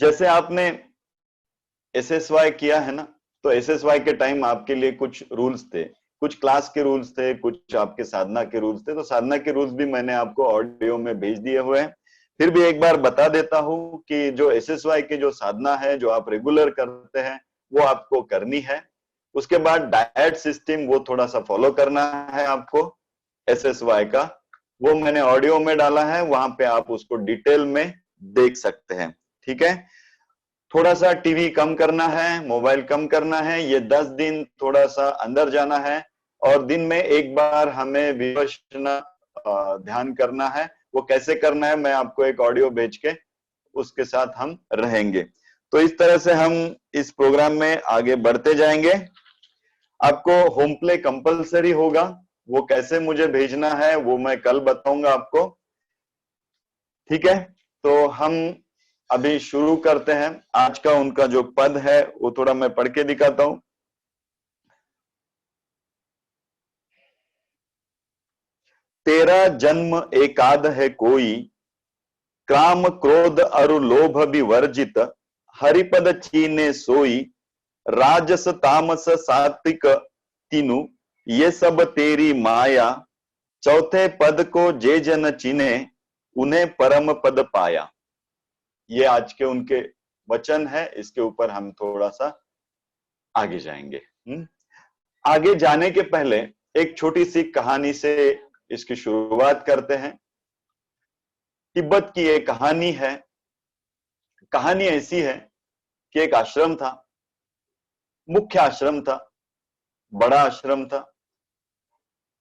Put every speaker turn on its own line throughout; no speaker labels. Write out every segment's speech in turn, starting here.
जैसे आपने एसएसवाई किया है ना, तो एसएसवाई के टाइम आपके लिए कुछ रूल्स थे, कुछ क्लास के रूल्स थे, कुछ आपके साधना के रूल्स थे। तो साधना के रूल्स भी मैंने आपको ऑडियो में भेज दिए हुए हैं। फिर भी एक बार बता देता हूं कि जो एसएसवाई की जो साधना है, जो आप रेगुलर करते हैं, वो आपको करनी है। उसके बाद डाइट सिस्टम वो थोड़ा सा फॉलो करना है आपको एसएसवाई का। वो मैंने ऑडियो में डाला है, वहां पे आप उसको डिटेल में देख सकते हैं। ठीक है। थोड़ा सा टीवी कम करना है, मोबाइल कम करना है, ये 10 दिन थोड़ा सा अंदर जाना है। और दिन में एक बार हमें विपश्यना ध्यान करना है। वो कैसे करना है मैं आपको एक ऑडियो भेज के उसके साथ हम रहेंगे। तो इस तरह से हम इस प्रोग्राम में आगे बढ़ते जाएंगे। आपको होम प्ले कंपलसरी होगा, वो कैसे मुझे भेजना है वो मैं कल बताऊंगा आपको। ठीक है। तो हम अभी शुरू करते हैं। आज का उनका जो पद है वो थोड़ा मैं पढ़ के दिखाता हूं। तेरा जन्म एकाद है कोई, काम क्रोध अरु लोभ विवर्जित, हरिपद चीने सोई, राजस तामस सात्विक तीनू, ये सब तेरी माया, चौथे पद को जे जन चिन्हे, उन्हें परम पद पाया। ये आज के उनके वचन है, इसके ऊपर हम थोड़ा सा आगे जाएंगे। आगे जाने के पहले एक छोटी सी कहानी से इसकी शुरुआत करते हैं। तिब्बत की एक कहानी है। कहानी ऐसी है कि एक आश्रम था, मुख्य आश्रम था, बड़ा आश्रम था।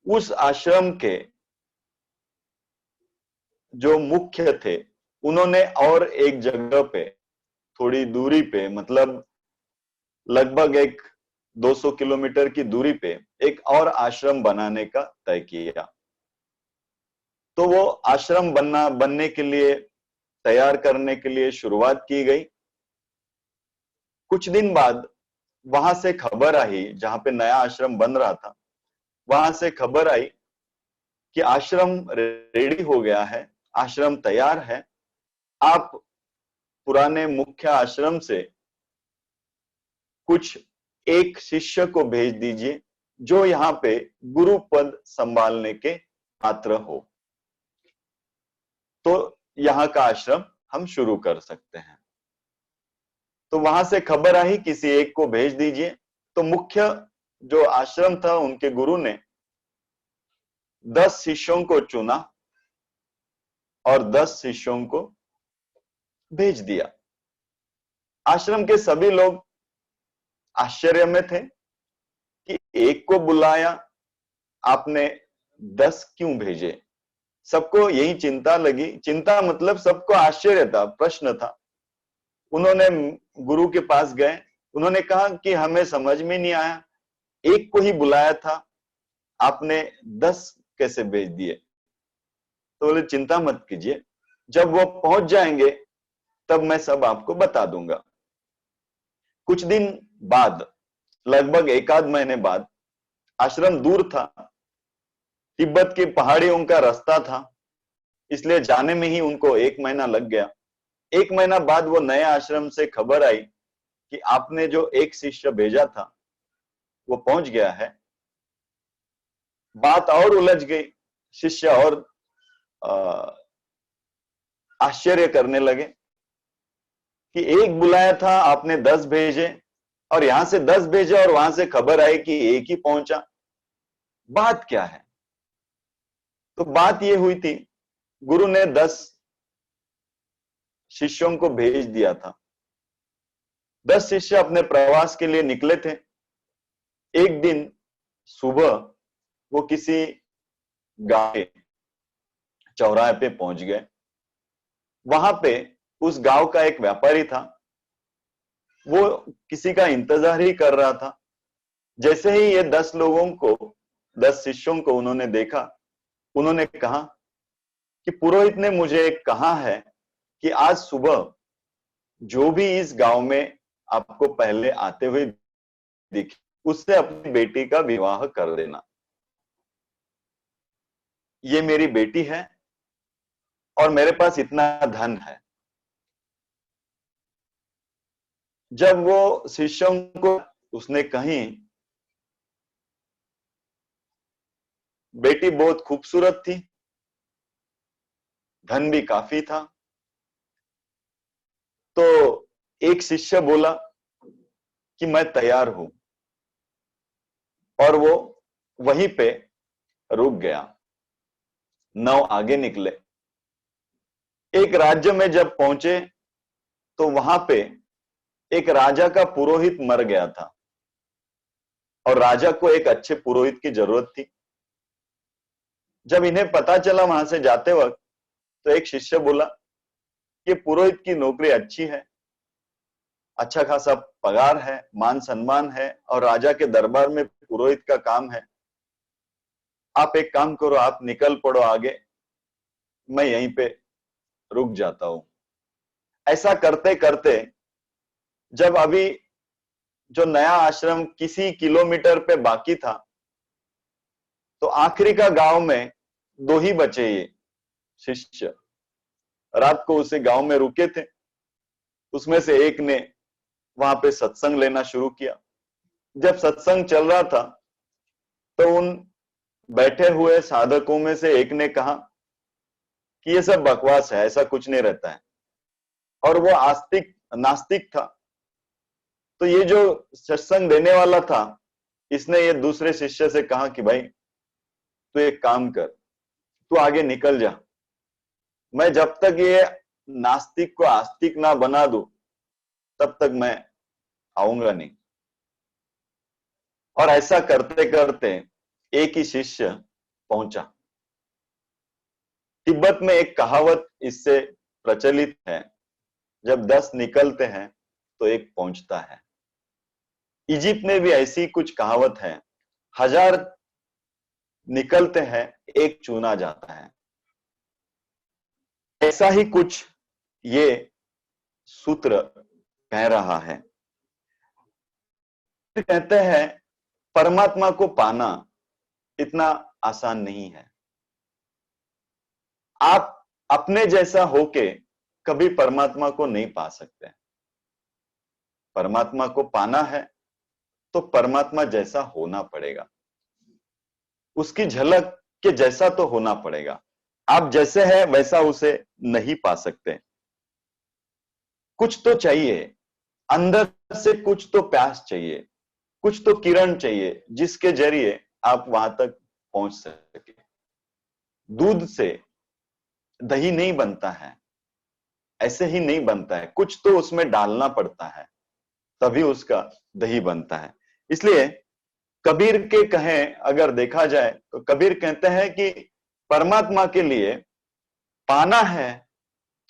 उस आश्रम के जो मुख्य थे, उन्होंने और एक जगह पे, थोड़ी दूरी पे, मतलब लगभग एक 200 किलोमीटर की दूरी पे एक और आश्रम बनाने का तय किया। तो वो आश्रम बनने के लिए, तैयार करने के लिए शुरुआत की गई। कुछ दिन बाद वहां से खबर आई, जहां पे नया आश्रम बन रहा था, वहां से खबर आई कि आश्रम रेडी हो गया है, आश्रम तैयार है। आप पुराने मुख्य आश्रम से कुछ एक शिष्य को भेज दीजिए जो यहाँ पे गुरु पद संभालने के पात्र हो, तो यहाँ का आश्रम हम शुरू कर सकते हैं। तो वहां से खबर आई किसी एक को भेज दीजिए। तो मुख्य जो आश्रम था, उनके गुरु ने 10 शिष्यों को चुना और 10 शिष्यों को भेज दिया। आश्रम के सभी लोग आश्चर्य में थे कि एक को बुलाया, आपने 10 क्यों भेजे। सबको यही चिंता लगी। चिंता मतलब सबको आश्चर्य था, प्रश्न था। उन्होंने गुरु के पास गए, उन्होंने कहा कि हमें समझ में नहीं आया, एक को ही बुलाया था, आपने 10 कैसे भेज दिए। तो बोले चिंता मत कीजिए, जब वो पहुंच जाएंगे तब मैं सब आपको बता दूंगा। कुछ दिन बाद, लगभग एक आध महीने बाद, आश्रम दूर था, तिब्बत की पहाड़ियों का रास्ता था, इसलिए जाने में ही उनको 1 महीना लग गया। 1 महीना बाद वो नए आश्रम से खबर आई कि आपने जो एक शिष्य भेजा था वो पहुंच गया है। बात और उलझ गई, शिष्य और आश्चर्य करने लगे कि एक बुलाया था, आपने 10 भेजे, और यहां से 10 भेजे और वहां से खबर आई कि एक ही पहुंचा। बात क्या है। तो बात यह हुई थी, गुरु ने 10 शिष्यों को भेज दिया था। 10 शिष्य अपने प्रवास के लिए निकले थे। एक दिन सुबह वो किसी गांव के चौराहे पे पहुंच गए। वहां पे उस गांव का एक व्यापारी था, वो किसी का इंतजार ही कर रहा था। जैसे ही ये 10 लोगों को, 10 शिष्यों को उन्होंने देखा, उन्होंने कहा कि पुरोहित ने मुझे कहा है कि आज सुबह जो भी इस गांव में आपको पहले आते हुए दिखे, उससे अपनी बेटी का विवाह कर देना। ये मेरी बेटी है और मेरे पास इतना धन है। जब वो शिष्यों को उसने कही, बेटी बहुत खूबसूरत थी, धन भी काफी था, तो एक शिष्य बोला कि मैं तैयार हूं, और वो वहीं पे रुक गया। 9 आगे निकले। एक राज्य में जब पहुंचे तो वहां पे एक राजा का पुरोहित मर गया था, और राजा को एक अच्छे पुरोहित की जरूरत थी। जब इन्हें पता चला वहां से जाते वक्त, तो एक शिष्य बोला कि पुरोहित की नौकरी अच्छी है, अच्छा खासा पगार है, मान सम्मान है, और राजा के दरबार में पुरोहित का काम है। आप एक काम करो, आप निकल पड़ो आगे, मैं यहीं पे रुक जाता हूं। ऐसा करते करते जब अभी जो नया आश्रम किसी किलोमीटर पे बाकी था, तो आखिरी का गांव में 2 ही बचे ये शिष्य। रात को उसे गांव में रुके थे। उसमें से एक ने वहां पे सत्संग लेना शुरू किया। जब सत्संग चल रहा था, तो उन बैठे हुए साधकों में से एक ने कहा कि ये सब बकवास है, ऐसा कुछ नहीं रहता है। और वो आस्तिक नास्तिक था। तो ये जो सत्संग देने वाला था, इसने ये दूसरे शिष्य से कहा कि भाई तू एक काम कर, तू आगे निकल जा, मैं जब तक ये नास्तिक को आस्तिक ना बना दूं तब तक मैं आऊंगा नहीं। और ऐसा करते करते एक ही शिष्य पहुंचा। तिब्बत में एक कहावत इससे प्रचलित है, जब 10 निकलते हैं तो एक पहुंचता है। इजिप्ट में भी ऐसी कुछ कहावत है, 1000 निकलते हैं, एक चुना जाता है। ऐसा ही कुछ ये सूत्र कह रहा है। कहते हैं परमात्मा को पाना इतना आसान नहीं है। आप अपने जैसा होके कभी परमात्मा को नहीं पा सकते। परमात्मा को पाना है तो परमात्मा जैसा होना पड़ेगा, उसकी झलक के जैसा तो होना पड़ेगा। आप जैसे हैं वैसा उसे नहीं पा सकते। कुछ तो चाहिए, अंदर से कुछ तो प्यास चाहिए, कुछ तो किरण चाहिए जिसके जरिए आप वहां तक पहुंच सके। दूध से दही नहीं बनता है, ऐसे ही नहीं बनता है, कुछ तो उसमें डालना पड़ता है, तभी उसका दही बनता है। इसलिए कबीर के कहें अगर देखा जाए तो कबीर कहते हैं कि परमात्मा के लिए पाना है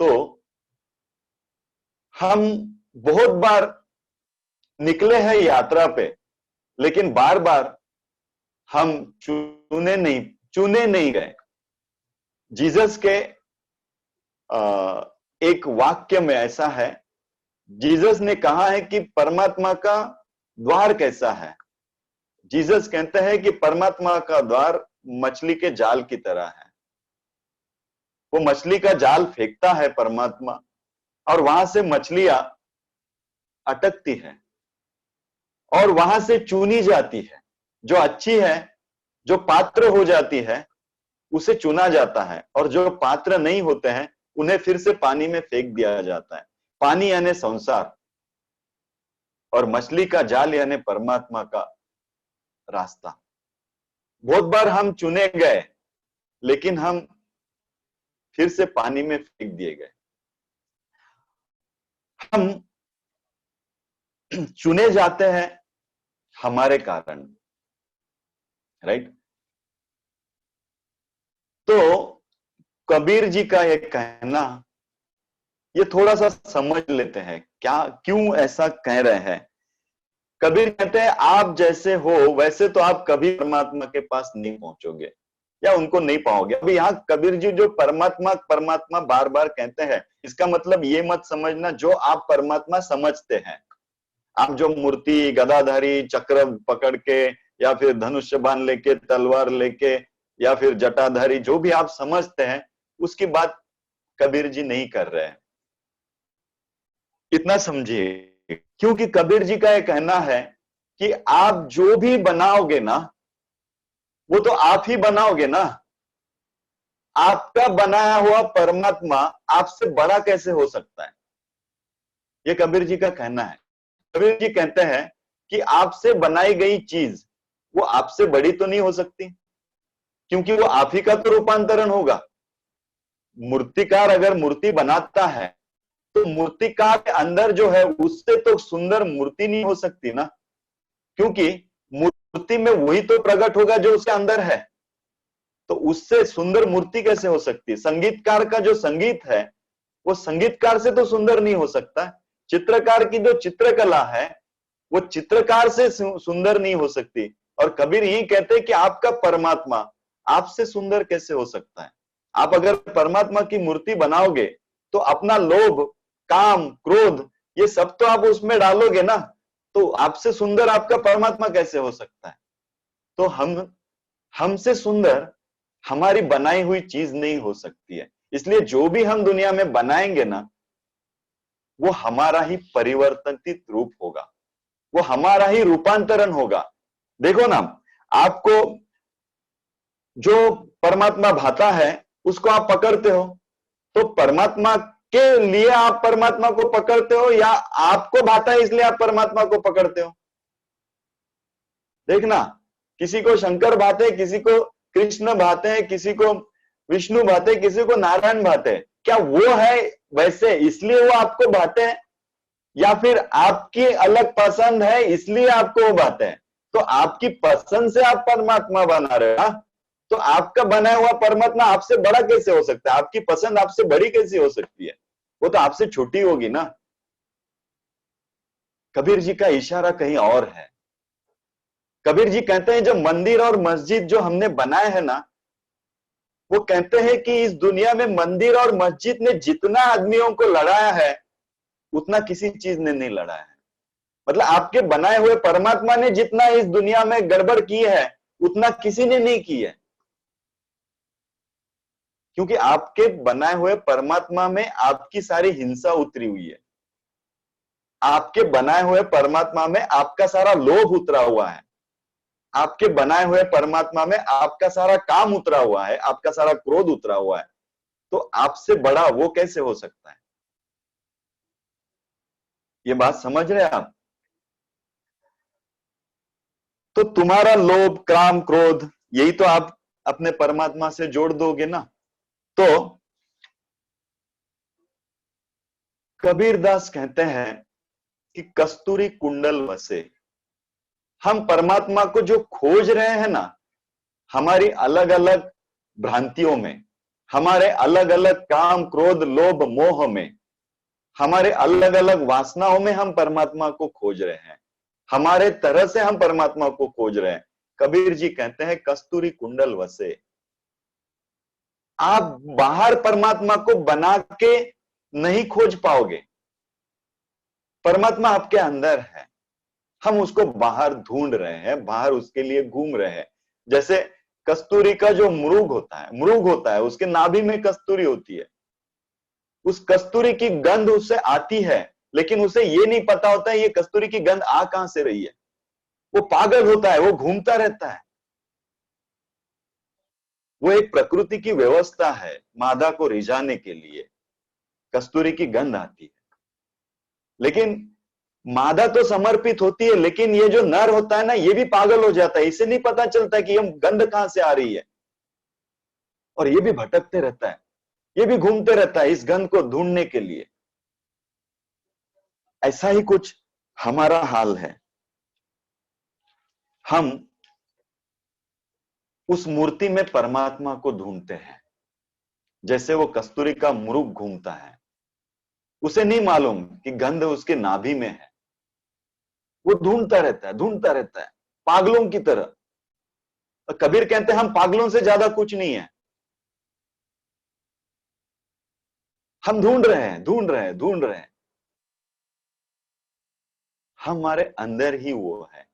तो हम बहुत बार निकले हैं यात्रा पे, लेकिन बार बार हम चुने नहीं गए। जीसस के एक वाक्य में ऐसा है, जीसस ने कहा है कि परमात्मा का द्वार कैसा है। जीसस कहते हैं कि परमात्मा का द्वार मछली के जाल की तरह है। वो मछली का जाल फेंकता है परमात्मा, और वहां से मछलियां अटकती है और वहां से चुनी जाती है। जो अच्छी है, जो पात्र हो जाती है, उसे चुना जाता है, और जो पात्र नहीं होते हैं उन्हें फिर से पानी में फेंक दिया जाता है। पानी यानी संसार, और मछली का जाल यानी परमात्मा का रास्ता। बहुत बार हम चुने गए, लेकिन हम फिर से पानी में फेंक दिए गए। हम चुने जाते हैं हमारे कारण, राइट। तो कबीर जी का ये कहना, ये थोड़ा सा समझ लेते हैं क्या क्यों ऐसा कह रहे हैं। कबीर कहते हैं आप जैसे हो वैसे तो आप कभी परमात्मा के पास नहीं पहुंचोगे या उनको नहीं पाओगे। अभी यहाँ कबीर जी जो परमात्मा परमात्मा बार बार कहते हैं, इसका मतलब ये मत समझना जो आप परमात्मा समझते हैं। आप जो मूर्ति, गदाधारी, चक्र पकड़ के, या फिर धनुष्य बाण लेके, तलवार लेके, या फिर जटाधारी, जो भी आप समझते हैं, उसकी बात कबीर जी नहीं कर रहे हैं। इतना समझिए क्योंकि कबीर जी का यह कहना है कि आप जो भी बनाओगे ना, वो तो आप ही बनाओगे ना। आपका बनाया हुआ परमात्मा आपसे बड़ा कैसे हो सकता है? ये कबीर जी का कहना है। कबीर जी कहते हैं कि आपसे बनाई गई चीज वो आपसे बड़ी तो नहीं हो सकती, क्योंकि वो आप ही का तो रूपांतरण होगा। मूर्तिकार अगर मूर्ति बनाता है तो मूर्तिकार के अंदर जो है उससे तो सुंदर मूर्ति नहीं हो सकती ना, क्योंकि मूर्ति में वही तो प्रकट होगा जो उसके अंदर है। तो उससे सुंदर मूर्ति कैसे हो सकती है? संगीतकार का जो संगीत है वो संगीतकार से तो सुंदर नहीं हो सकता। चित्रकार की जो चित्रकला है वो चित्रकार से सुंदर नहीं हो सकती। और कबीर यही कहते हैं कि आपका परमात्मा आपसे सुंदर कैसे हो सकता है? आप अगर परमात्मा की मूर्ति बनाओगे तो अपना लोभ, काम, क्रोध ये सब तो आप उसमें डालोगे ना, तो आपसे सुंदर आपका परमात्मा कैसे हो सकता है? तो हमसे सुंदर हमारी बनाई हुई चीज नहीं हो सकती है। इसलिए जो भी हम दुनिया में बनाएंगे ना, वो हमारा ही परिवर्तित रूप होगा, वो हमारा ही रूपांतरण होगा। देखो ना, आपको जो परमात्मा भाता है उसको आप पकड़ते हो, तो परमात्मा के लिए आप परमात्मा को पकड़ते हो या आपको भाता है इसलिए आप परमात्मा को पकड़ते हो? देखना, किसी को शंकर भाते हैं, किसी को कृष्ण भाते हैं, किसी को विष्णु भाते हैं, किसी को नारायण भाते हैं। क्या वो है वैसे इसलिए वो आपको भाते हैं, या फिर आपकी अलग पसंद है इसलिए आपको वो भाते हैं? तो आपकी पसंद से आप परमात्मा बना रहे हो ना, तो आपका बनाया हुआ परमात्मा आपसे बड़ा कैसे हो सकता है? आपकी पसंद आपसे बड़ी कैसे हो सकती है? वो तो आपसे छोटी होगी ना। कबीर जी का इशारा कहीं और है। कबीर जी कहते हैं जो मंदिर और मस्जिद जो हमने बनाए हैं ना, वो कहते हैं कि इस दुनिया में मंदिर और मस्जिद ने जितना आदमियों को लड़ाया है उतना किसी चीज ने नहीं लड़ाया है। मतलब आपके बनाए हुए परमात्मा ने जितना इस दुनिया में गड़बड़ की है उतना किसी ने नहीं की है, क्योंकि आपके बनाए हुए परमात्मा में आपकी सारी हिंसा उतरी हुई है। आपके बनाए हुए परमात्मा में आपका सारा लोभ उतरा हुआ है। आपके बनाए हुए परमात्मा में आपका सारा काम उतरा हुआ है, आपका सारा क्रोध उतरा हुआ है। तो आपसे बड़ा वो कैसे हो सकता है? ये बात समझ रहे हैं आप? तो तुम्हारा लोभ, काम, क्रोध यही तो आप अपने परमात्मा से जोड़ दोगे ना। तो कबीर दास कहते हैं कि कस्तूरी कुंडल वसे। हम परमात्मा को जो खोज रहे हैं ना, हमारी अलग अलग भ्रांतियों में, हमारे अलग अलग काम, क्रोध, लोभ, मोह में, हमारे अलग अलग वासनाओं में हम परमात्मा को खोज रहे हैं। हमारे तरह से हम परमात्मा को खोज रहे हैं। कबीर जी कहते हैं कस्तूरी कुंडल वसे। आप बाहर परमात्मा को बना के नहीं खोज पाओगे। परमात्मा आपके अंदर है, हम उसको बाहर ढूंढ रहे हैं, बाहर उसके लिए घूम रहे हैं। जैसे कस्तूरी का जो मृग होता है, उसके नाभि में कस्तूरी होती है। उस कस्तूरी की गंध उससे आती है, लेकिन उसे ये नहीं पता होता है ये कस्तूरी की गंध आ कहां से रही है। वो पागल होता है, वो घूमता रहता है। वो एक प्रकृति की व्यवस्था है, मादा को रिझाने के लिए कस्तूरी की गंध आती है। लेकिन मादा तो समर्पित होती है, लेकिन ये जो नर होता है ना, ये भी पागल हो जाता है। इसे नहीं पता चलता कि हम गंध कहां से आ रही है, और ये भी भटकते रहता है, ये भी घूमते रहता है इस गंध को ढूंढने के लिए। ऐसा ही कुछ हमारा हाल है। हम उस मूर्ति में परमात्मा को ढूंढते हैं, जैसे वो कस्तूरी का मृग घूमता है। उसे नहीं मालूम कि गंध उसके नाभि में है। वो ढूंढता रहता है पागलों की तरह। और कबीर कहते हैं हम पागलों से ज्यादा कुछ नहीं है। हम ढूंढ रहे हैं। हमारे अंदर ही वो है,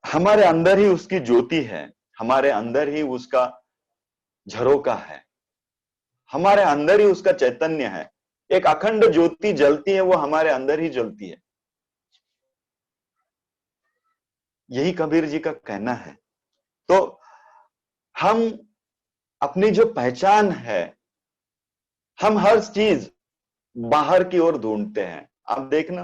हमारे अंदर ही उसकी ज्योति है, हमारे अंदर ही उसका झरोका है, हमारे अंदर ही उसका चैतन्य है। एक अखंड ज्योति जलती है, वो हमारे अंदर ही जलती है। यही कबीर जी का कहना है। तो हम अपनी जो पहचान है, हम हर चीज बाहर की ओर ढूंढते हैं। आप देखना,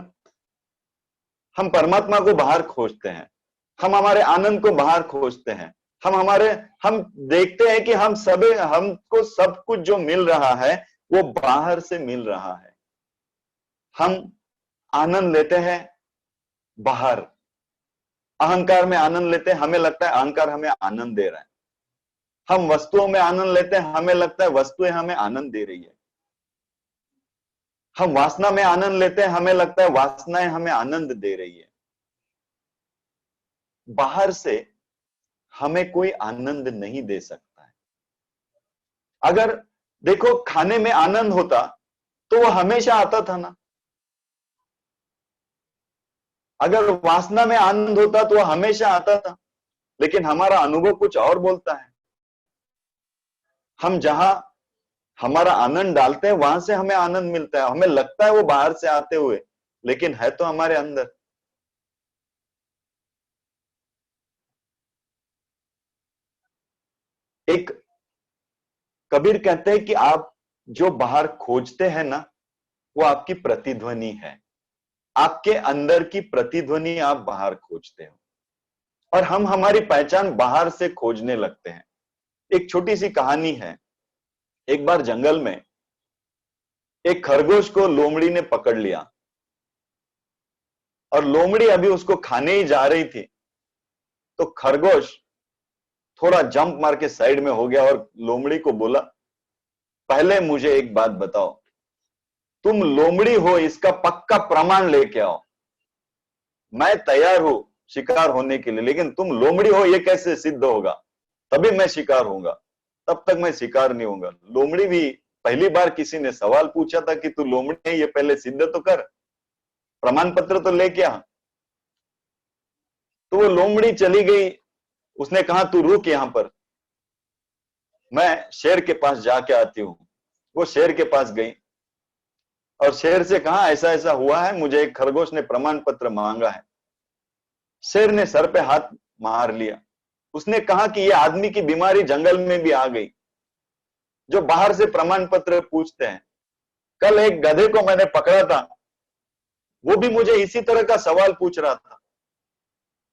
हम परमात्मा को बाहर खोजते हैं, हम हमारे आनंद को बाहर खोजते हैं, हम देखते हैं कि हमको सब कुछ जो मिल रहा है वो बाहर से मिल रहा है। हम आनंद लेते हैं बाहर, अहंकार में आनंद लेते हैं, हमें लगता है अहंकार हमें आनंद दे रहा है। हम वस्तुओं में आनंद लेते हैं, हमें लगता है वस्तुएं हमें आनंद दे रही है। हम वासना में आनंद लेते हैं, हमें लगता है वासनाएं हमें आनंद दे रही है। बाहर से हमें कोई आनंद नहीं दे सकता है। अगर देखो, खाने में आनंद होता तो वो हमेशा आता था ना। अगर वासना में आनंद होता तो वो हमेशा आता था, लेकिन हमारा अनुभव कुछ और बोलता है। हम जहां हमारा आनंद डालते हैं वहां से हमें आनंद मिलता है। हमें लगता है वो बाहर से आते हुए, लेकिन है तो हमारे अंदर। एक कबीर कहते हैं कि आप जो बाहर खोजते हैं ना, वो आपकी प्रतिध्वनि है। आपके अंदर की प्रतिध्वनि आप बाहर खोजते हो, और हम हमारी पहचान बाहर से खोजने लगते हैं। एक छोटी सी कहानी है। एक बार जंगल में एक खरगोश को लोमड़ी ने पकड़ लिया, और लोमड़ी अभी उसको खाने ही जा रही थी, तो खरगोश थोड़ा जंप मार के साइड में हो गया और लोमड़ी को बोला, पहले मुझे एक बात बताओ, तुम लोमड़ी हो इसका पक्का प्रमाण लेके आओ। मैं तैयार हूं शिकार होने के लिए, लेकिन तुम लोमड़ी हो ये कैसे सिद्ध होगा? तभी मैं शिकार होऊंगा, तब तक मैं शिकार नहीं होऊंगा। लोमड़ी भी, पहली बार किसी ने सवाल पूछा था कि तू लोमड़ी है, ये पहले सिद्ध तो कर, प्रमाण पत्र तो लेके आ। तो वो लोमड़ी चली गई। उसने कहा तू रुक यहां पर, मैं शेर के पास जाके आती हूं। वो शेर के पास गई और शेर से कहा ऐसा ऐसा हुआ है, मुझे एक खरगोश ने प्रमाण पत्र मांगा है। शेर ने सर पे हाथ मार लिया। उसने कहा कि ये आदमी की बीमारी जंगल में भी आ गई, जो बाहर से प्रमाण पत्र पूछते हैं। कल एक गधे को मैंने पकड़ा था, वो भी मुझे इसी तरह का सवाल पूछ रहा था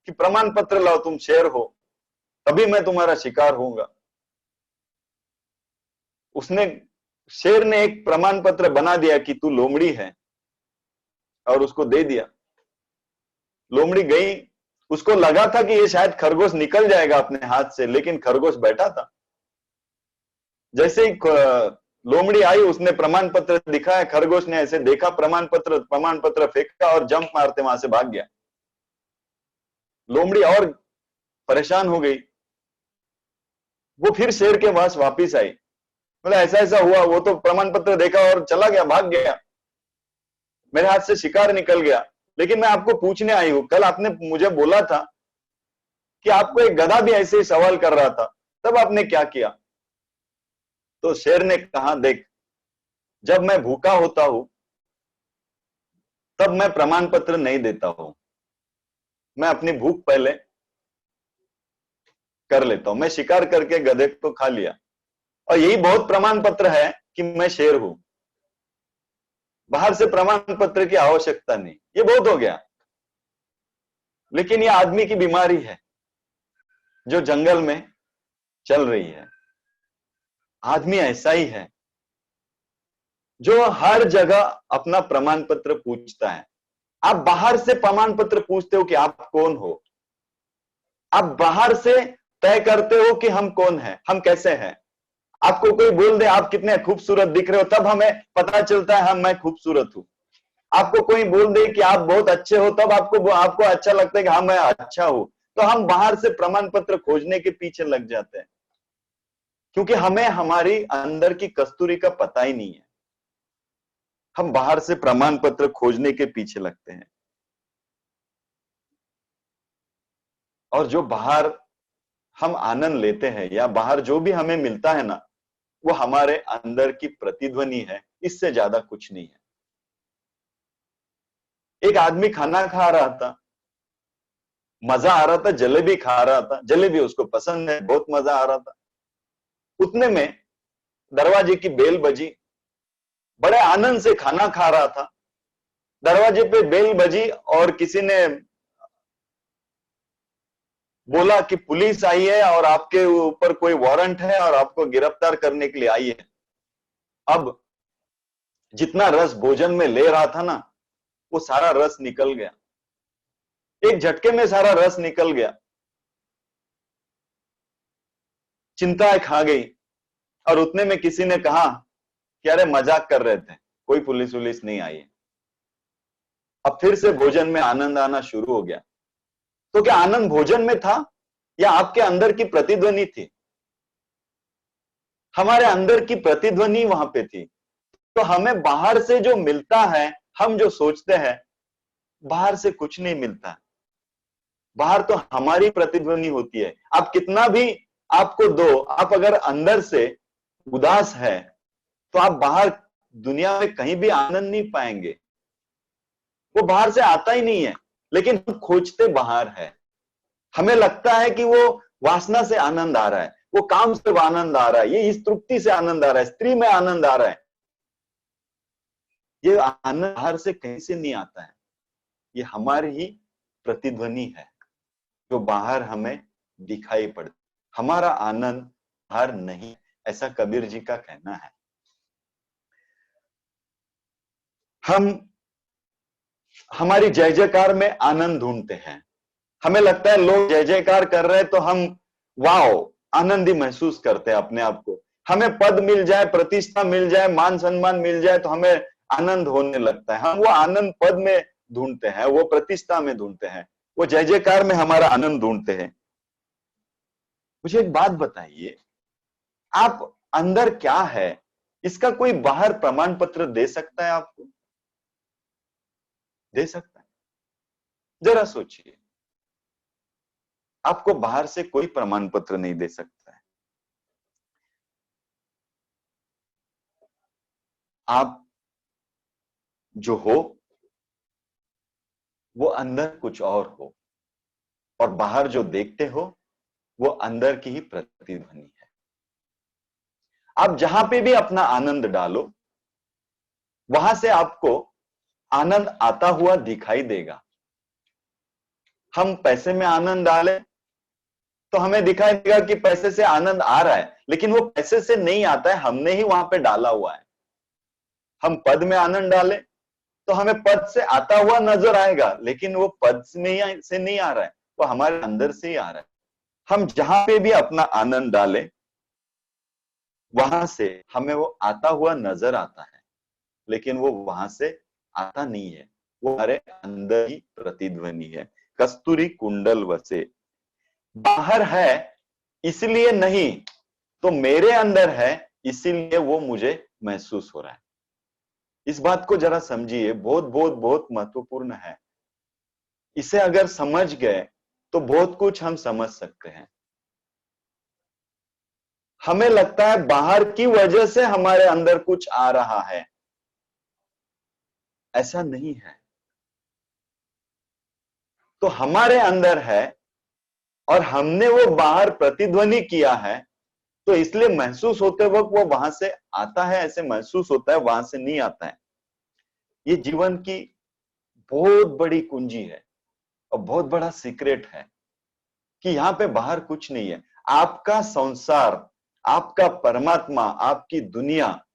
कि प्रमाण पत्र लाओ, तुम शेर हो तभी मैं तुम्हारा शिकार होऊंगा। उसने शेर ने एक प्रमाण पत्र बना दिया कि तू लोमड़ी है, और उसको दे दिया। लोमड़ी गई, उसको लगा था कि ये शायद खरगोश निकल जाएगा अपने हाथ से, लेकिन खरगोश बैठा था। जैसे ही लोमड़ी आई, उसने प्रमाण पत्र दिखाया, खरगोश ने ऐसे देखा प्रमाण पत्र फेंका और जंप मारते वहां से भाग गया। लोमड़ी और परेशान हो गई। वो फिर शेर के पास वापिस आई, बोला ऐसा ऐसा हुआ, वो तो प्रमाण पत्र देखा और चला गया, भाग गया, मेरे हाथ से शिकार निकल गया। लेकिन मैं आपको पूछने आई हूं, कल आपने मुझे बोला था कि आपको एक गधा भी ऐसे ही सवाल कर रहा था, तब आपने क्या किया? तो शेर ने कहा, देख, जब मैं भूखा होता हूं तब मैं प्रमाण पत्र नहीं देता हूं, मैं अपनी भूख पहले कर लेता हूं। मैं शिकार करके गधे को खा लिया, और यही बहुत प्रमाण पत्र है कि मैं शेर हूं। बाहर से प्रमाण पत्र की आवश्यकता नहीं, ये बहुत हो गया। लेकिन ये आदमी की बीमारी है जो जंगल में चल रही है। आदमी ऐसा ही है जो हर जगह अपना प्रमाण पत्र पूछता है। आप बाहर से प्रमाण पत्र पूछते हो कि आप कौन हो, आप बाहर से तय करते हो कि हम कौन हैं, हम कैसे हैं। आपको कोई बोल दे आप कितने खूबसूरत दिख रहे हो, तब हमें पता चलता है हम मैं खूबसूरत हूं। आपको कोई बोल दे कि आप बहुत अच्छे हो, तब आपको अच्छा लगता है कि हाँ मैं अच्छा हूं। तो हम बाहर से प्रमाण पत्र खोजने के पीछे लग जाते हैं, क्योंकि हमें हमारी अंदर की कस्तूरी का पता ही नहीं है। हम बाहर से प्रमाण पत्र खोजने के पीछे लगते हैं, और जो बाहर हम आनंद लेते हैं या बाहर जो भी हमें मिलता है ना, वो हमारे अंदर की प्रतिध्वनि है, इससे ज्यादा कुछ नहीं है। एक आदमी खाना खा रहा था, मजा आ रहा था, जलेबी खा रहा था, जलेबी उसको पसंद है, बहुत मजा आ रहा था। उतने में दरवाजे की बेल बजी, बड़े आनंद से खाना खा रहा था, दरवाजे पे बेल बजी और किसी ने बोला कि पुलिस आई है और आपके ऊपर कोई वारंट है और आपको गिरफ्तार करने के लिए आई है। अब जितना रस भोजन में ले रहा था ना, वो सारा रस निकल गया, एक झटके में सारा रस निकल गया, चिंताएं खा गई। और उतने में किसी ने कहा कि अरे मजाक कर रहे थे, कोई पुलिस वुलिस नहीं आई है। अब फिर से भोजन में आनंद आना शुरू हो गया। तो क्या आनंद भोजन में था या आपके अंदर की प्रतिध्वनि थी? हमारे अंदर की प्रतिध्वनि वहां पे थी। तो हमें बाहर से जो मिलता है, हम जो सोचते हैं, बाहर से कुछ नहीं मिलता। बाहर तो हमारी प्रतिध्वनि होती है। आप कितना भी आपको दो, आप अगर अंदर से उदास है तो आप बाहर दुनिया में कहीं भी आनंद नहीं पाएंगे, वो बाहर से आता ही नहीं है। लेकिन हम खोजते बाहर है। हमें लगता है कि वो वासना से आनंद आ रहा है, वो काम से आनंद आ रहा है, ये इस तृप्ति से आनंद आ रहा है, स्त्री में आनंद आ रहा है। ये आनंद बाहर से कहीं से नहीं आता है, ये हमारी ही प्रतिध्वनि है जो बाहर हमें दिखाई पड़ती। हमारा आनंद बाहर नहीं, ऐसा कबीर जी का कहना है। हम हमारी जय जयकार में आनंद ढूंढते हैं। हमें लगता है लोग जय जयकार कर रहे हैं तो हम वाओ आनंदी महसूस करते हैं अपने आप को। हमें पद मिल जाए, प्रतिष्ठा मिल जाए, मान सम्मान मिल जाए तो हमें आनंद होने लगता है। हम वो आनंद पद में ढूंढते हैं, वो प्रतिष्ठा में ढूंढते हैं, वो जय जयकार में हमारा आनंद ढूंढते हैं। मुझे एक बात बताइए, आप अंदर क्या है इसका कोई बाहर प्रमाण पत्र दे सकता है? आपको दे सकता है? जरा सोचिए, आपको बाहर से कोई प्रमाण पत्र नहीं दे सकता है। आप जो हो वो अंदर कुछ और हो, और बाहर जो देखते हो वो अंदर की ही प्रतिध्वनि है। आप जहां पे भी अपना आनंद डालो, वहां से आपको आनंद आता हुआ दिखाई देगा। हम पैसे में आनंद डालें तो हमें दिखाई देगा कि पैसे से आनंद आ रहा है, लेकिन वो पैसे से नहीं आता है, हमने ही वहां पे डाला हुआ है। हम पद में आनंद डालें तो हमें पद से आता हुआ नजर आएगा, लेकिन वो पद में से नहीं आ रहा है, वो हमारे अंदर से ही आ रहा है। हम जहां पे भी अपना आनंद डालें, वहां से हमें वो आता हुआ नजर आता है, लेकिन वो वहां से आता नहीं है, वो हमारे अंदर ही प्रतिध्वनि है। कस्तूरी कुंडल वसे, बाहर है इसलिए नहीं, तो मेरे अंदर है इसीलिए वो मुझे महसूस हो रहा है। इस बात को जरा समझिए, बहुत बहुत बहुत महत्वपूर्ण है। इसे अगर समझ गए तो बहुत कुछ हम समझ सकते हैं। हमें लगता है बाहर की वजह से हमारे अंदर कुछ आ रहा है, ऐसा नहीं है। तो हमारे अंदर है और हमने वो बाहर प्रतिध्वनि किया है, तो इसलिए महसूस होते वक्त वो वहां से आता है, ऐसे महसूस होता है, वहां से नहीं आता है। ये जीवन की बहुत बड़ी कुंजी है और बहुत बड़ा सीक्रेट है कि यहां पे बाहर कुछ नहीं है। आपका संसार, आपका परमात्मा, आपकी दुनिया,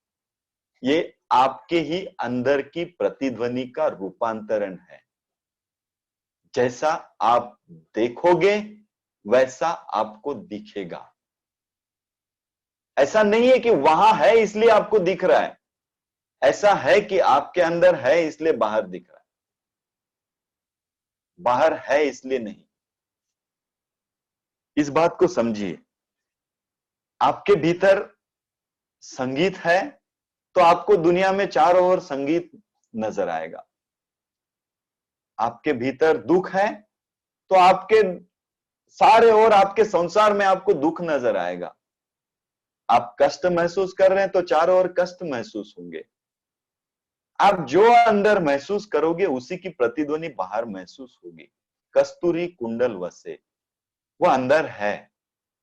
ये आपके ही अंदर की प्रतिध्वनि का रूपांतरण है। जैसा आप देखोगे वैसा आपको दिखेगा। ऐसा नहीं है कि वहां है इसलिए आपको दिख रहा है, ऐसा है कि आपके अंदर है इसलिए बाहर दिख रहा है, बाहर है इसलिए नहीं। इस बात को समझिए। आपके भीतर संगीत है तो आपको दुनिया में चारों ओर संगीत नजर आएगा। आपके भीतर दुख है तो आपके सारे ओर, आपके संसार में आपको दुख नजर आएगा। आप कष्ट महसूस कर रहे हैं तो चारों ओर कष्ट महसूस होंगे। आप जो अंदर महसूस करोगे उसी की प्रतिध्वनि बाहर महसूस होगी। कस्तूरी कुंडल वसे, वो अंदर है,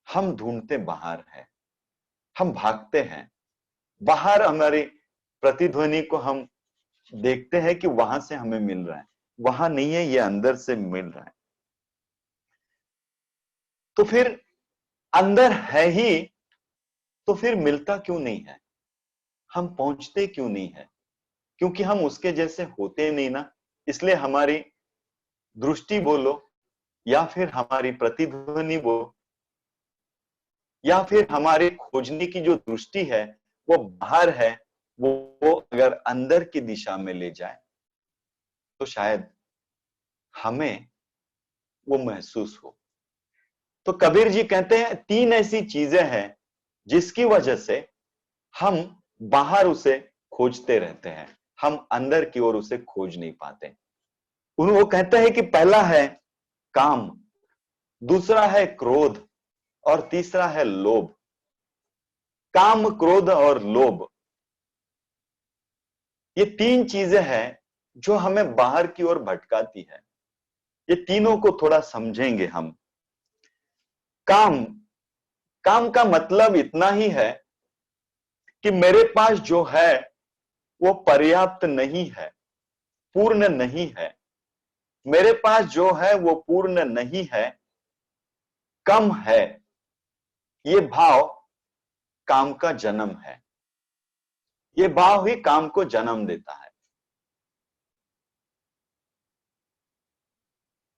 हम ढूंढते बाहर है, हम भागते हैं बाहर, हमारी प्रतिध्वनि को हम देखते हैं कि वहां से हमें मिल रहा है, वहां नहीं है, ये अंदर से मिल रहा है। तो फिर अंदर है ही, तो फिर मिलता क्यों नहीं है, हम पहुंचते क्यों नहीं है? क्योंकि हम उसके जैसे होते नहीं ना, इसलिए हमारी दृष्टि बोलो या फिर हमारी प्रतिध्वनि बोलो या फिर हमारी खोजने की जो दृष्टि है वो बाहर है, वो अगर अंदर की दिशा में ले जाए तो शायद हमें वो महसूस हो। तो कबीर जी कहते हैं 3 ऐसी चीजें हैं जिसकी वजह से हम बाहर उसे खोजते रहते हैं, हम अंदर की ओर उसे खोज नहीं पाते। वो कहते हैं कि पहला है काम, दूसरा है क्रोध और तीसरा है लोभ। काम, क्रोध और लोभ, ये 3 चीजें हैं जो हमें बाहर की ओर भटकाती है। ये तीनों को थोड़ा समझेंगे हम। काम, काम का मतलब इतना ही है कि मेरे पास जो है वो पर्याप्त नहीं है, पूर्ण नहीं है। मेरे पास जो है वो पूर्ण नहीं है, कम है। ये भाव काम का जन्म है, ये भाव ही काम को जन्म देता है।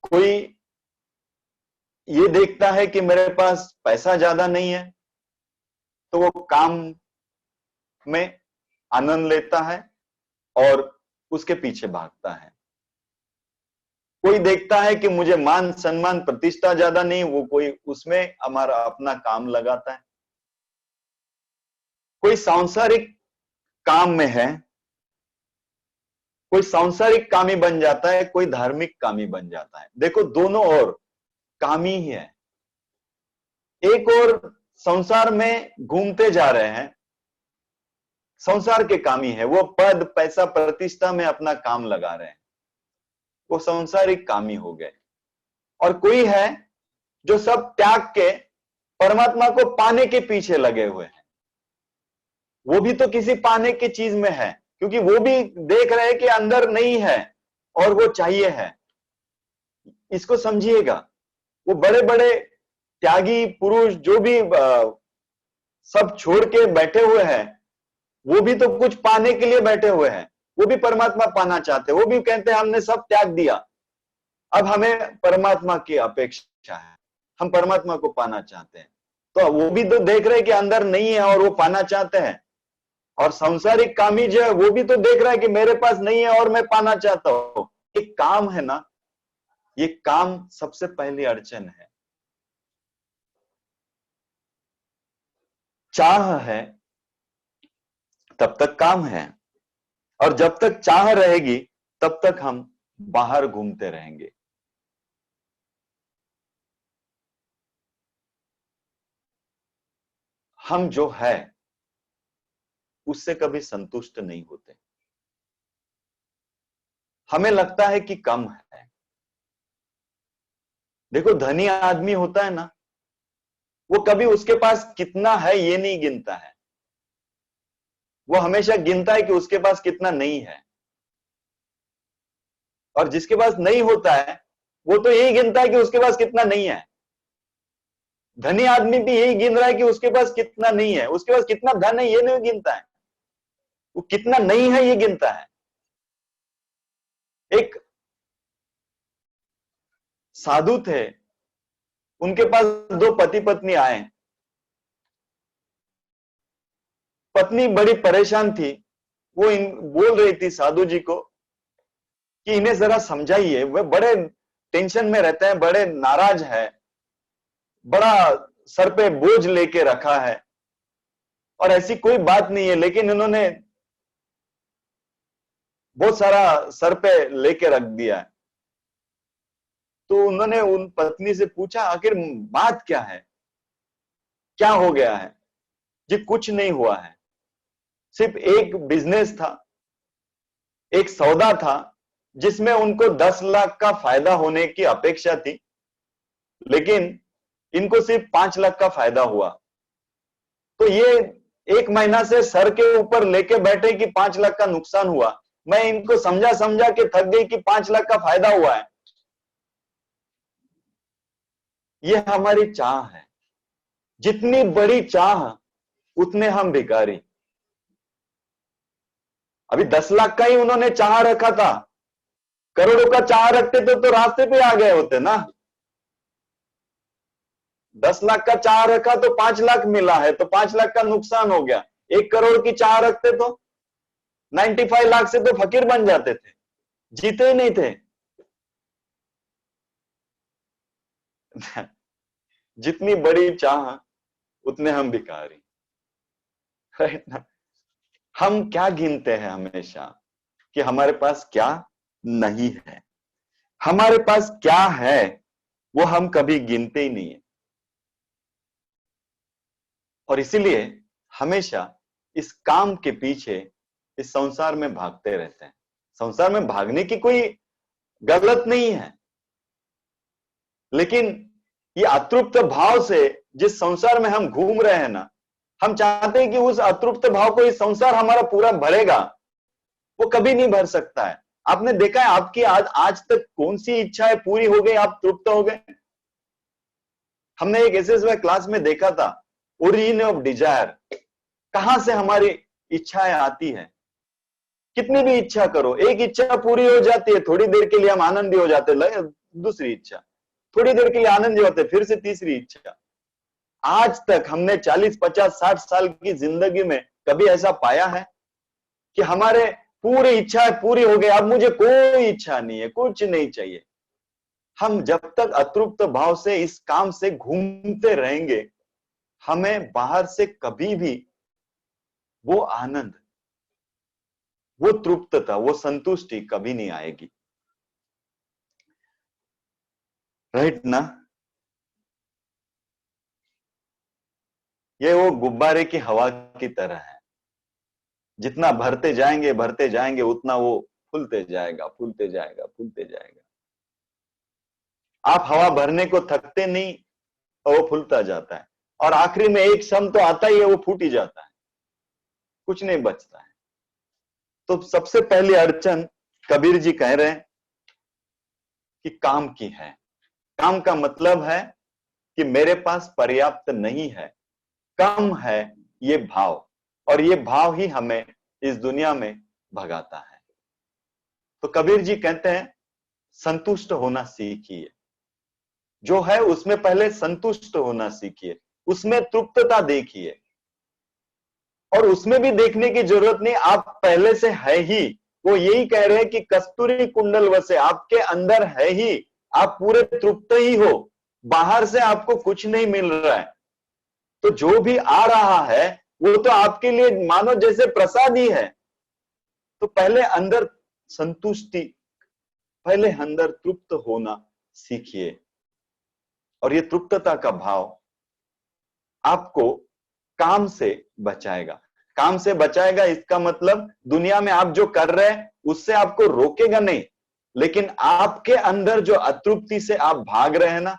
कोई ये देखता है कि मेरे पास पैसा ज्यादा नहीं है तो वो काम में आनंद लेता है और उसके पीछे भागता है। कोई देखता है कि मुझे मान सम्मान प्रतिष्ठा ज्यादा नहीं, वो कोई उसमें हमारा अपना काम लगाता है। कोई सांसारिक काम में है, कोई सांसारिक कामी बन जाता है, कोई धार्मिक कामी बन जाता है। देखो दोनों ओर कामी ही है। एक और संसार में घूमते जा रहे हैं, संसार के कामी है, वो पद पैसा प्रतिष्ठा में अपना काम लगा रहे हैं, वो सांसारिक कामी हो गए। और कोई है जो सब त्याग के परमात्मा को पाने के पीछे लगे हुए हैं। वो भी तो किसी पाने की चीज में है, क्योंकि वो भी देख रहे हैं कि अंदर नहीं है और वो चाहिए है। इसको समझिएगा। वो बड़े बड़े त्यागी पुरुष जो भी सब छोड़ के बैठे हुए हैं, वो भी तो कुछ पाने के लिए बैठे हुए हैं। वो भी परमात्मा पाना चाहते हैं। वो भी कहते हैं हमने सब त्याग दिया, अब हमें परमात्मा की अपेक्षा है, हम परमात्मा को पाना चाहते हैं। तो वो भी तो देख रहे हैं कि अंदर नहीं है और वो पाना चाहते हैं। और सांसारिक कामी जो है वो भी तो देख रहा है कि मेरे पास नहीं है और मैं पाना चाहता हूं। ये काम है ना, ये काम सबसे पहली अड़चन है। चाह है तब तक काम है, और जब तक चाह रहेगी तब तक हम बाहर घूमते रहेंगे। हम जो है उससे कभी संतुष्ट नहीं होते, हमें लगता है कि कम है। देखो धनी आदमी होता है ना, वो कभी उसके पास कितना है ये नहीं गिनता है, वो हमेशा गिनता है कि उसके पास कितना नहीं है। और जिसके पास नहीं होता है वो तो यही गिनता है कि उसके पास कितना नहीं है। धनी आदमी भी यही गिन रहा है कि उसके पास कितना नहीं है, उसके पास कितना धन है ये नहीं गिनता है, वो कितना नहीं है ये गिनता है। एक साधु थे, उनके पास 2 पति पत्नी आए। पत्नी बड़ी परेशान थी, वो बोल रही थी साधु जी को कि इन्हें जरा समझाइए, वे बड़े टेंशन में रहते हैं, बड़े नाराज है, बड़ा सर पे बोझ लेके रखा है और ऐसी कोई बात नहीं है, लेकिन इन्होंने बहुत सारा सर पे लेके रख दिया है। तो उन्होंने उन पत्नी से पूछा आखिर बात क्या है, क्या हो गया है? जी कुछ नहीं हुआ है, सिर्फ एक बिजनेस था, एक सौदा था जिसमें उनको 10 लाख का फायदा होने की अपेक्षा थी, लेकिन इनको सिर्फ 5 लाख का फायदा हुआ। तो ये एक महीना से सर के ऊपर लेके बैठे कि 5 लाख का नुकसान हुआ। मैं इनको समझा समझा के थक गई कि 5 लाख का फायदा हुआ है। ये हमारी चाह है। जितनी बड़ी चाह उतने हम भिखारी। अभी 10 लाख का ही उन्होंने चाह रखा था, करोड़ों का चाह रखते तो रास्ते पे आ गए होते ना। 10 लाख का चाह रखा तो 5 लाख मिला है, तो 5 लाख का नुकसान हो गया। 1 करोड़ की चाह रखते तो 95 लाख से तो फकीर बन जाते थे, जीते ही नहीं थे। जितनी बड़ी चाह उतने हम भिखारी, राइट ना। हम क्या गिनते हैं हमेशा कि हमारे पास क्या नहीं है। हमारे पास क्या है वो हम कभी गिनते ही नहीं है। और इसीलिए हमेशा इस काम के पीछे इस संसार में भागते रहते हैं। संसार में भागने की कोई गलत नहीं है, लेकिन ये अतृप्त भाव से जिस संसार में हम घूम रहे हैं ना, हम चाहते हैं कि उस अतृप्त भाव को इस संसार हमारा पूरा भरेगा, वो कभी नहीं भर सकता है। आपने देखा है आपकी आज तक कौन सी इच्छाएं पूरी हो गई, आप तृप्त हो गए? हमने एक एसएसवाई क्लास में देखा था, ओरिजिन ऑफ डिजायर, कहां से हमारी इच्छाएं आती है। कितनी भी इच्छा करो, एक इच्छा पूरी हो जाती है, थोड़ी देर के लिए हम आनंदी हो जाते हैं, दूसरी इच्छा, थोड़ी देर के लिए आनंदी होते हैं, फिर से तीसरी इच्छा। आज तक हमने 40, 50, 60 साल की जिंदगी में कभी ऐसा पाया है कि हमारे पूरी इच्छाएं पूरी हो गई, अब मुझे कोई इच्छा नहीं है, कुछ नहीं चाहिए। हम जब तक अतृप्त भाव से इस काम से घूमते रहेंगे, हमें बाहर से कभी भी वो आनंद, वो तृप्तता, वो संतुष्टि कभी नहीं आएगी, राइट ना। ये वो गुब्बारे की हवा की तरह है, जितना भरते जाएंगे उतना वो फूलते जाएगा, फूलते जाएगा, फूलते जाएगा। आप हवा भरने को थकते नहीं और वो फूलता जाता है, और आखिरी में एक क्षण तो आता ही है, वो फूट ही जाता है, कुछ नहीं बचता है। तो सबसे पहली अड़चन कबीर जी कह रहे हैं कि काम की है। काम का मतलब है कि मेरे पास पर्याप्त नहीं है, कम है ये भाव, और ये भाव ही हमें इस दुनिया में भगाता है। तो कबीर जी कहते हैं संतुष्ट होना सीखिए, जो है उसमें पहले संतुष्ट होना सीखिए, उसमें तृप्तता देखिए। और उसमें भी देखने की जरूरत नहीं, आप पहले से है ही। वो यही कह रहे हैं कि कस्तूरी कुंडल वसे, आपके अंदर है ही, आप पूरे तृप्त ही हो, बाहर से आपको कुछ नहीं मिल रहा है। तो जो भी आ रहा है वो तो आपके लिए मानो जैसे प्रसाद ही है। तो पहले अंदर संतुष्टि, पहले अंदर तृप्त होना सीखिए, और ये तृप्तता का भाव आपको काम से बचाएगा। काम से बचाएगा इसका मतलब दुनिया में आप जो कर रहे हैं उससे आपको रोकेगा नहीं, लेकिन आपके अंदर जो अतृप्ति से आप भाग रहे हैं ना,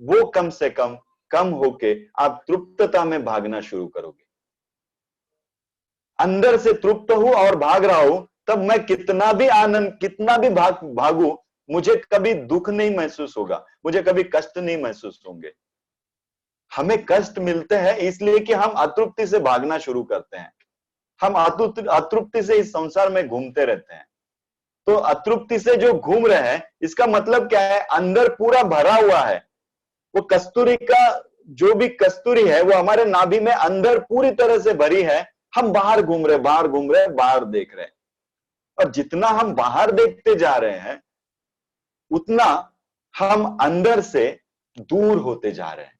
वो कम से कम होके आप तृप्तता में भागना शुरू करोगे। अंदर से तृप्त हूं और भाग रहा हूं, तब मैं कितना भी आनंद, कितना भी भागू, मुझे कभी दुख नहीं महसूस होगा, मुझे कभी कष्ट नहीं महसूस होंगे। हमें कष्ट मिलते हैं इसलिए कि हम अतृप्ति से भागना शुरू करते हैं। हम अतृप्ति से इस संसार में घूमते रहते हैं। तो अतृप्ति से जो घूम रहे हैं इसका मतलब क्या है, अंदर पूरा भरा हुआ है। वो कस्तूरी का जो भी कस्तूरी है वो हमारे नाभि में अंदर पूरी तरह से भरी है। हम बाहर घूम रहे, बाहर घूम रहे, बाहर देख रहे हैं, और जितना हम बाहर देखते जा रहे हैं उतना हम अंदर से दूर होते जा रहे हैं,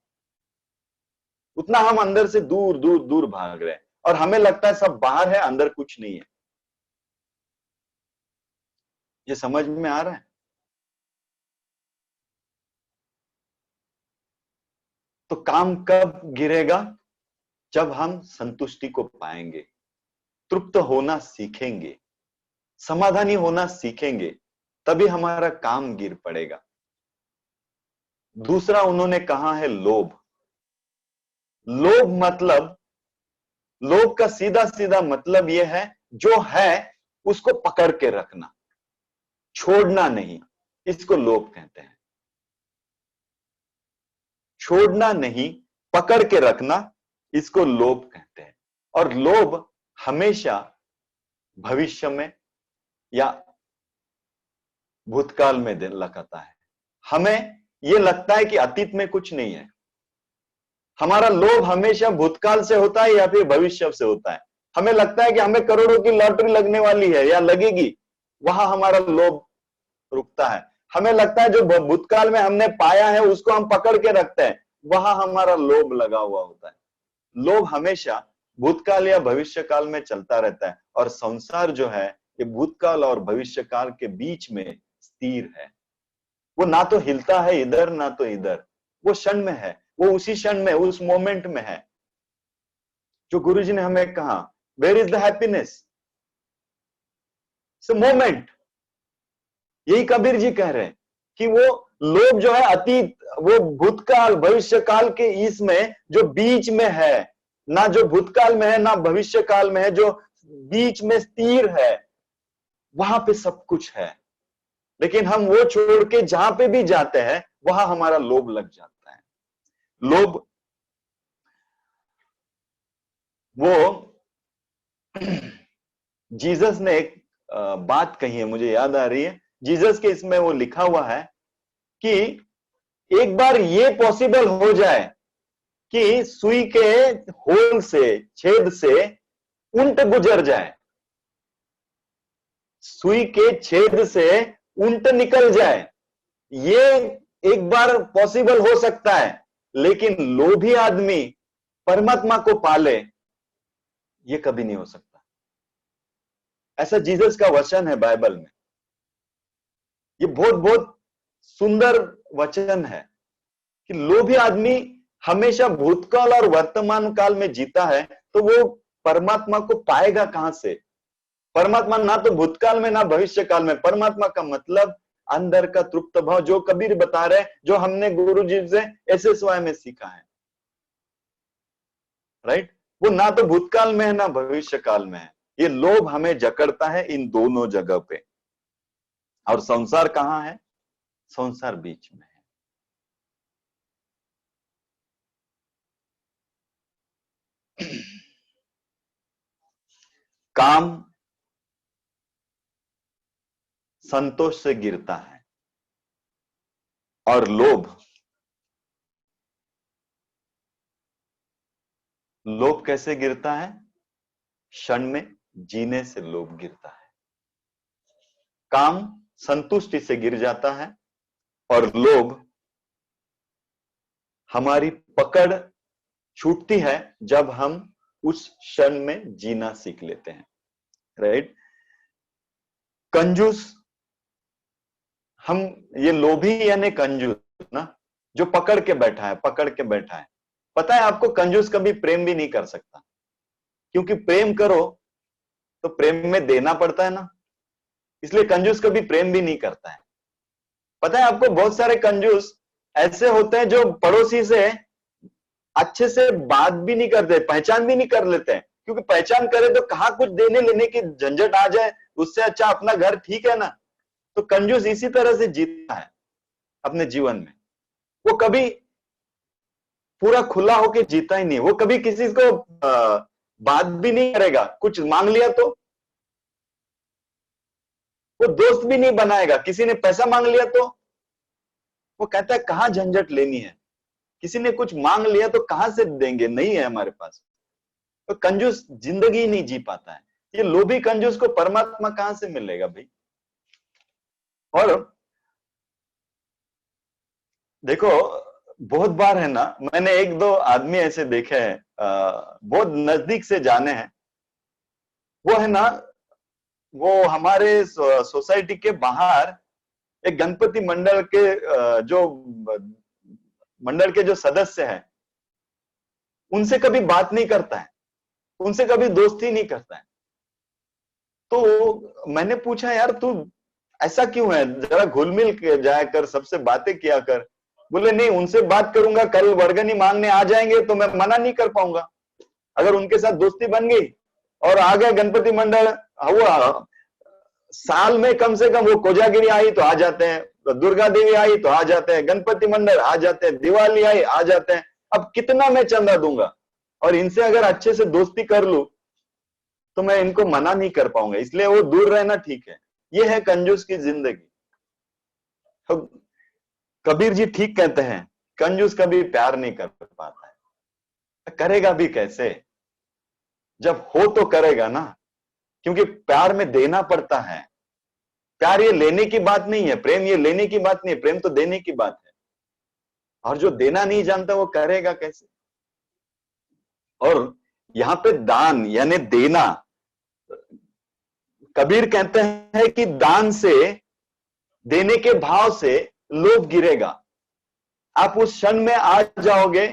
उतना हम अंदर से दूर दूर दूर भाग रहे हैं, और हमें लगता है सब बाहर है, अंदर कुछ नहीं है। ये समझ में आ रहा है? तो काम कब गिरेगा? जब हम संतुष्टि को पाएंगे, तृप्त होना सीखेंगे, समाधानी होना सीखेंगे तभी हमारा काम गिर पड़ेगा। दूसरा उन्होंने कहा है लोभ। लोभ मतलब, लोभ का सीधा सीधा मतलब यह है, जो है उसको पकड़ के रखना, छोड़ना नहीं, इसको लोभ कहते हैं। छोड़ना नहीं, पकड़ के रखना, इसको लोभ कहते हैं। और लोभ हमेशा भविष्य में या भूतकाल में लगता है। हमें यह लगता है कि अतीत में कुछ नहीं है। हमारा लोभ हमेशा भूतकाल से होता है या फिर भविष्य से होता है। हमें लगता है कि हमें करोड़ों की लॉटरी लगने वाली है या लगेगी, वहां हमारा लोभ रुकता है। हमें लगता है जो भूतकाल में हमने पाया है उसको हम पकड़ के रखते हैं, वहां हमारा लोभ लगा हुआ होता है। लोभ हमेशा भूतकाल या भविष्य काल में चलता रहता है, और संसार जो है ये भूतकाल और भविष्य काल के बीच में स्थिर है। वो ना तो हिलता है इधर ना तो इधर, वो क्षण में है, वो उसी क्षण में, उस मोमेंट में है। जो गुरुजी ने हमें कहा, where is the happiness, moment. यही कबीर जी कह रहे हैं कि वो लोभ जो है अतीत, वो भूतकाल भविष्य काल के इसमें जो बीच में है, ना जो भूतकाल में है ना भविष्य काल में है, जो बीच में स्थिर है, वहां पे सब कुछ है। लेकिन हम वो छोड़ के जहां पे भी जाते हैं वहां हमारा लोभ लग जाता है। लोभ वो जीसस ने एक बात कही है, मुझे याद आ रही है। जीसस के इसमें वो लिखा हुआ है कि एक बार ये पॉसिबल हो जाए कि सुई के होल से, छेद से ऊंट गुजर जाए, सुई के छेद से ऊंट निकल जाए, ये एक बार पॉसिबल हो सकता है। लेकिन लोभी आदमी परमात्मा को पाले, ये कभी नहीं हो सकता। ऐसा जीसस का वचन है बाइबल में। ये बहुत बहुत सुंदर वचन है कि लोभी आदमी हमेशा भूतकाल और वर्तमान काल में जीता है, तो वो परमात्मा को पाएगा कहां से? परमात्मा ना तो भूतकाल में ना भविष्य काल में। परमात्मा का मतलब अंदर का तृप्त भाव, जो कबीर बता रहे, जो हमने गुरु जी से SSY में सीखा है, राइट? वो ना तो भूतकाल में है ना भविष्य काल में है। ये लोभ हमें जकड़ता है इन दोनों जगह पे। और संसार कहां है? संसार बीच में है। काम संतोष से गिरता है, और लोभ, लोभ कैसे गिरता है? क्षण में जीने से लोभ गिरता है। काम संतुष्टि से गिर जाता है, और लोभ हमारी पकड़ छूटती है जब हम उस क्षण में जीना सीख लेते हैं, राइट? कंजूस, हम ये लोभी यानी कंजूस ना, जो पकड़ के बैठा है, पकड़ के बैठा है। पता है आपको, कंजूस कभी प्रेम भी नहीं कर सकता, क्योंकि प्रेम करो तो प्रेम में देना पड़ता है ना, इसलिए कंजूस कभी प्रेम भी नहीं करता है। पता है आपको, बहुत सारे कंजूस ऐसे होते हैं जो पड़ोसी से अच्छे से बात भी नहीं करते, पहचान भी नहीं कर लेते हैं, क्योंकि पहचान करे तो कहां कुछ देने लेने की झंझट आ जाए, उससे अच्छा अपना घर ठीक है ना। तो कंजूस इसी तरह से जीता है अपने जीवन में। वो कभी पूरा खुला होके जीता ही नहीं, वो कभी किसी को बात भी नहीं करेगा, कुछ मांग लिया तो वो दोस्त भी नहीं बनाएगा, किसी ने पैसा मांग लिया तो वो कहता है कहां झंझट लेनी है, किसी ने कुछ मांग लिया तो कहां से देंगे, नहीं है हमारे पास। तो कंजूस जिंदगी नहीं जी पाता है। ये लोभी कंजूस को परमात्मा कहां से मिलेगा भाई? और देखो, बहुत बार है ना, मैंने एक दो आदमी ऐसे देखे हैं, बहुत नजदीक से जाने हैं। वो है ना, वो हमारे सोसाइटी के बाहर एक गणपति मंडल के जो मंडल के जो सदस्य हैं, उनसे कभी बात नहीं करता है, उनसे कभी दोस्ती नहीं करता है। तो मैंने पूछा, यार तू ऐसा क्यों है, जरा घुल मिल के जाया कर, सबसे बातें किया कर। बोले नहीं, उनसे बात करूंगा, कल वर्गनी मांगने आ जाएंगे तो मैं मना नहीं कर पाऊंगा। अगर उनके साथ दोस्ती बन गई और आ गए गणपति मंडल, हुआ साल में कम से कम वो कोजागिरी आई तो आ जाते हैं, तो दुर्गा देवी आई तो आ जाते हैं, गणपति मंडल आ जाते हैं, दिवाली आई आ जाते हैं। अब कितना मैं चंदा दूंगा, और इनसे अगर अच्छे से दोस्ती कर लूं तो मैं इनको मना नहीं कर पाऊंगा, इसलिए वो दूर रहना ठीक है। ये है कंजूस की जिंदगी। तो कबीर जी ठीक कहते हैं, कंजूस कभी प्यार नहीं कर पाता है। करेगा भी कैसे, जब हो तो करेगा ना, क्योंकि प्यार में देना पड़ता है। प्यार ये लेने की बात नहीं है, प्रेम ये लेने की बात नहीं है, प्रेम तो देने की बात है। और जो देना नहीं जानता वो करेगा कैसे। और यहां पे दान यानी देना, कबीर कहते हैं कि दान से, देने के भाव से लोभ गिरेगा। आप उस क्षण में आ जाओगे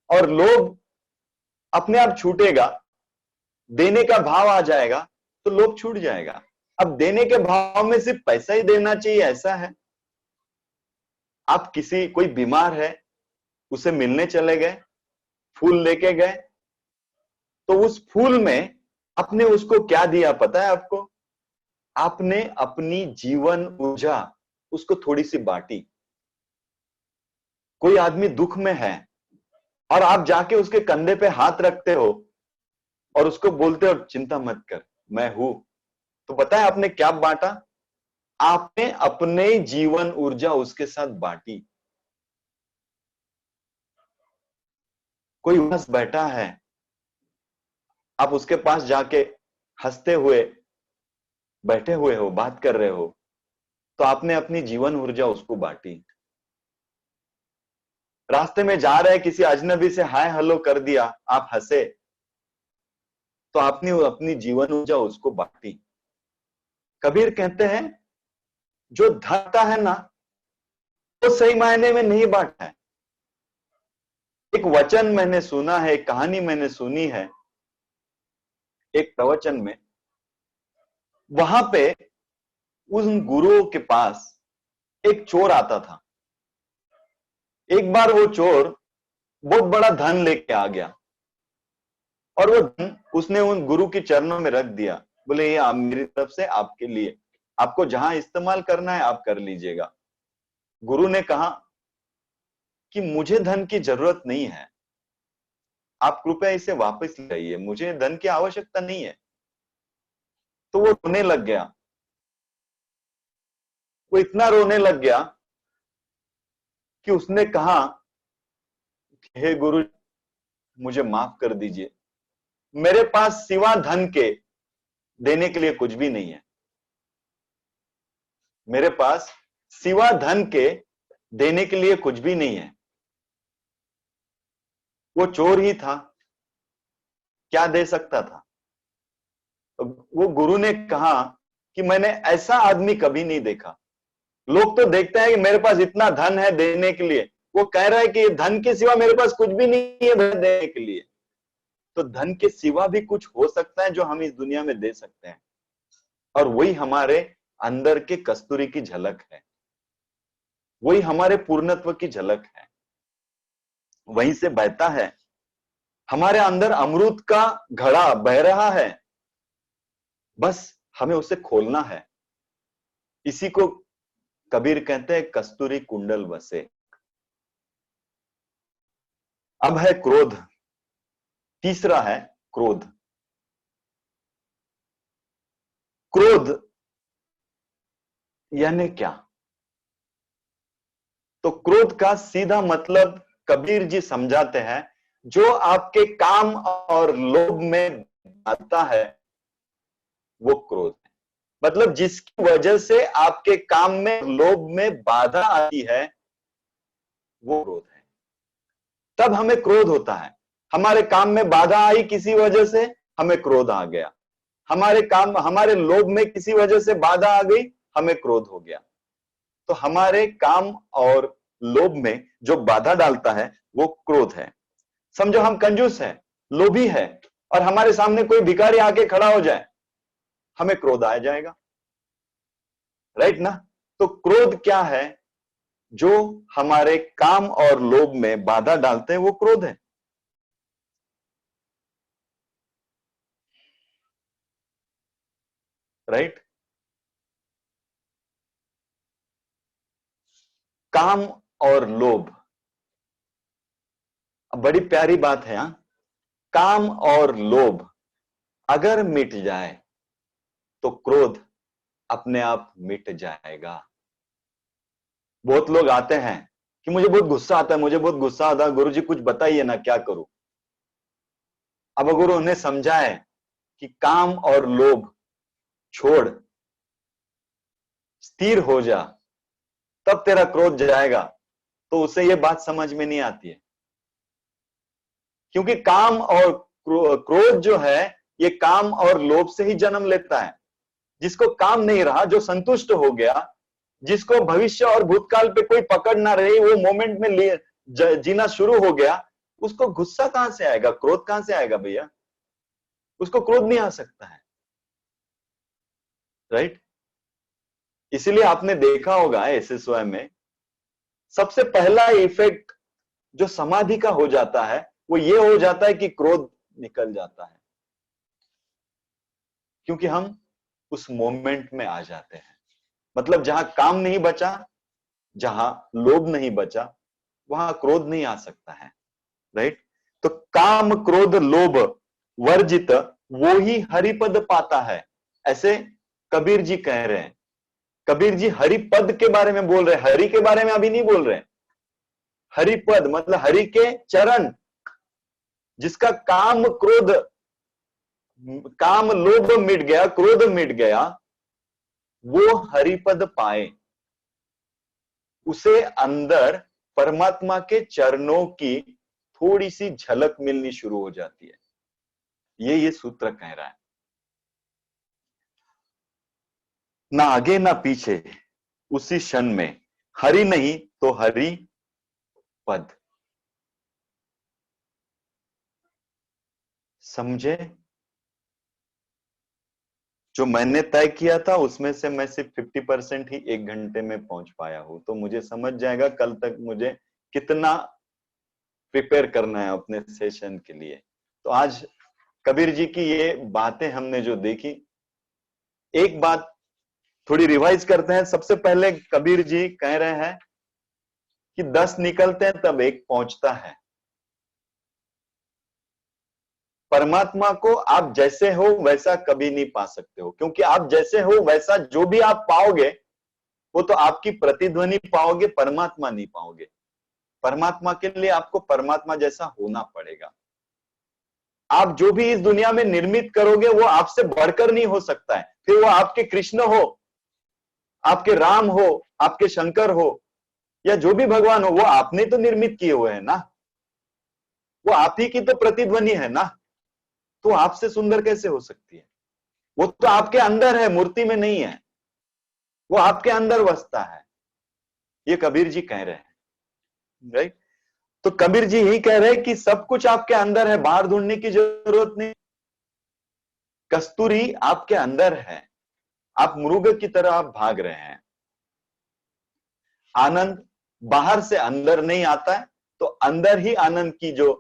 और लोभ अपने आप छूटेगा, देने का भाव आ जाएगा तो लोभ छूट जाएगा। अब देने के भाव में सिर्फ पैसा ही देना चाहिए ऐसा है? आप किसी, कोई बीमार है, उसे मिलने चले गए, फूल लेके गए, तो उस फूल में आपने उसको क्या दिया पता है आपको? आपने अपनी जीवन ऊर्जा उसको थोड़ी सी बांटी। कोई आदमी दुख में है और आप जाके उसके कंधे पे हाथ रखते हो और उसको बोलते हो चिंता मत कर, मैं हूं। तो पता है आपने क्या बांटा? आपने अपने जीवन ऊर्जा उसके साथ बांटी। कोई उदास बैठा है, आप उसके पास जाके हंसते हुए बैठे हुए हो, बात कर रहे हो, तो आपने अपनी जीवन ऊर्जा उसको बांटी। रास्ते में जा रहे किसी अजनबी से हाय हेलो कर दिया, आप हंसे, तो आपने अपनी जीवन ऊर्जा उसको बांटी। कबीर कहते हैं जो धनता है ना, वो सही मायने में नहीं बांटा है। एक वचन मैंने सुना है, एक कहानी मैंने सुनी है, एक प्रवचन में, वहां पे उन गुरुओं के पास एक चोर आता था। एक बार वो चोर बहुत बड़ा धन लेके आ गया और वो धन उसने उन गुरु के चरणों में रख दिया। बोले ये आप मेरी तरफ से आपके लिए, आपको जहां इस्तेमाल करना है आप कर लीजिएगा। गुरु ने कहा कि मुझे धन की जरूरत नहीं है, आप कृपया इसे वापस ले आइए, मुझे धन की आवश्यकता नहीं है। तो वो रोने लग गया। वो इतना रोने लग गया कि उसने कहा हे गुरु, मुझे माफ कर दीजिए, मेरे पास सिवा धन के देने के लिए कुछ भी नहीं है। मेरे पास सिवा धन के देने के लिए कुछ भी नहीं है। वो चोर ही था, क्या दे सकता था? वो गुरु ने कहा कि मैंने ऐसा आदमी कभी नहीं देखा। लोग तो देखते हैं कि मेरे पास इतना धन है देने के लिए, वो कह रहा है कि धन के सिवा मेरे पास कुछ भी नहीं है देने के लिए। तो धन के सिवा भी कुछ हो सकता है जो हम इस दुनिया में दे सकते हैं, और वही हमारे अंदर के कस्तूरी की झलक है, वही हमारे पूर्णत्व की झलक है। वहीं से बहता है, हमारे अंदर अमृत का घड़ा बह रहा है, बस हमें उसे खोलना है। इसी को कबीर कहते हैं कस्तूरी कुंडल बसे। अब है क्रोध। तीसरा है क्रोध। क्रोध यानी क्या? तो क्रोध का सीधा मतलब कबीर जी समझाते हैं, जो आपके काम और लोभ में आता है वो क्रोध है। मतलब जिसकी वजह से आपके काम में, लोभ में बाधा आती है, वो क्रोध है। तब हमें क्रोध होता है। हमारे काम में बाधा आई किसी वजह से, हमें क्रोध आ गया। हमारे काम, हमारे लोभ में किसी वजह से बाधा आ गई, हमें क्रोध हो गया। तो हमारे काम और लोभ में जो बाधा डालता है वो क्रोध है। समझो हम कंजूस हैं, लोभी है, और हमारे सामने कोई भिखारी आके खड़ा हो जाए हमें क्रोध आ जाएगा, राइट ना। तो क्रोध क्या है? जो हमारे काम और लोभ में बाधा डालते हैं वो क्रोध है। राइट। काम और लोभ, बड़ी प्यारी बात है। हाँ, काम और लोभ अगर मिट जाए तो क्रोध अपने आप मिट जाएगा। बहुत लोग आते हैं कि मुझे बहुत गुस्सा आता है, मुझे बहुत गुस्सा आता है, गुरुजी कुछ बताइए ना, क्या करूं। अब अगर उन्हें समझाए कि काम और लोभ छोड़, स्थिर हो जा, तब तेरा क्रोध जाएगा, तो उसे यह बात समझ में नहीं आती है। क्योंकि काम और क्रोध जो है, ये काम और लोभ से ही जन्म लेता है। जिसको काम नहीं रहा, जो संतुष्ट हो गया, जिसको भविष्य और भूतकाल पे कोई पकड़ ना रही, वो मोमेंट में जीना शुरू हो गया, उसको गुस्सा कहां से आएगा, क्रोध कहां से आएगा भैया? उसको क्रोध नहीं आ सकता है, राइट। इसीलिए आपने देखा होगा एसएसवाई में सबसे पहला इफेक्ट जो समाधि का हो जाता है वो ये हो जाता है कि क्रोध निकल जाता है, क्योंकि हम उस मोमेंट में आ जाते हैं। मतलब जहां काम नहीं बचा, जहां लोभ नहीं बचा, वहां क्रोध नहीं आ सकता है, राइट। तो काम क्रोध लोभ वर्जित वो ही हरिपद पाता है, ऐसे कबीर जी कह रहे हैं। कबीर जी हरिपद के बारे में बोल रहे हैं, हरि के बारे में अभी नहीं बोल रहे हैं। हरिपद मतलब हरि के चरण, जिसका काम लोभ मिट गया, क्रोध मिट गया, वो हरिपद पाए। उसे अंदर परमात्मा के चरणों की थोड़ी सी झलक मिलनी शुरू हो जाती है। ये सूत्र कह रहा है। ना आगे ना पीछे, उसी क्षण में, हरि नहीं तो हरि पद। समझे? जो मैंने तय किया था उसमें से मैं सिर्फ 50% ही 1 घंटे में पहुंच पाया हूं, तो मुझे समझ जाएगा कल तक मुझे कितना प्रिपेयर करना है अपने सेशन के लिए। तो आज कबीर जी की ये बातें हमने जो देखी, एक बात थोड़ी रिवाइज करते हैं। सबसे पहले कबीर जी कह रहे हैं कि 10 निकलते हैं तब एक पहुंचता है। परमात्मा को आप जैसे हो वैसा कभी नहीं पा सकते हो, क्योंकि आप जैसे हो वैसा जो भी आप पाओगे वो तो आपकी प्रतिध्वनि पाओगे, परमात्मा नहीं पाओगे। परमात्मा के लिए आपको परमात्मा जैसा होना पड़ेगा। आप जो भी इस दुनिया में निर्मित करोगे वो आपसे बढ़कर नहीं हो सकता है। फिर वो आपके कृष्ण हो, आपके राम हो, आपके शंकर हो, या जो भी भगवान हो, वो आपने तो निर्मित किए हुए हैं ना, वो आप ही की तो प्रतिध्वनि है ना। तो आपसे सुंदर कैसे हो सकती है? वो तो आपके अंदर है, मूर्ति में नहीं है, वो आपके अंदर बसता है। ये कबीर जी कह रहे हैं, राइट। तो कबीर जी यही कह रहे हैं कि सब कुछ आपके अंदर है, बाहर ढूंढने की जरूरत नहीं। कस्तूरी आपके अंदर है, आप मृग की तरह आप भाग रहे हैं। आनंद बाहर से अंदर नहीं आता है, तो अंदर ही आनंद की जो